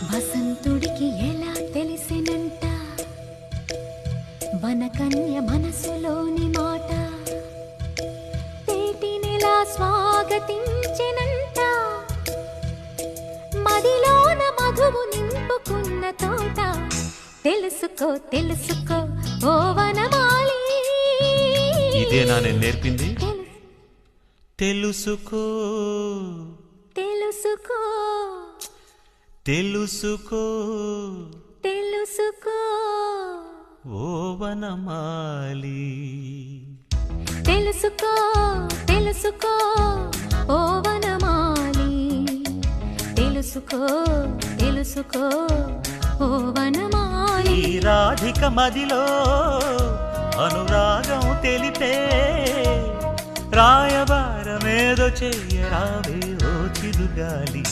వసంతుడికి ఎలా తెలిసినంట వనకన్య మనసులోని మాట తేటినెలా స్వాగతించెనంట మదిలోన మధువు నింపుకున్న తోట తెలుసుకో తెలుసుకో ఓ వనమాలి ఇదేనా నేను నేర్పింది తెలుసుకో తెలుసుకో తెలుసుకో తెలుసుకో ఓ వనమాలి తెలుసుకో తెలుసుకో ఓ వనమాలి తెలుసుకో తెలుసుకో ఓ వనమాలి ఈ రాధిక మదిలో అనురాగం తెలిపే రాయబారమేదో చెయ్యరావే ఓ చిరుగాలి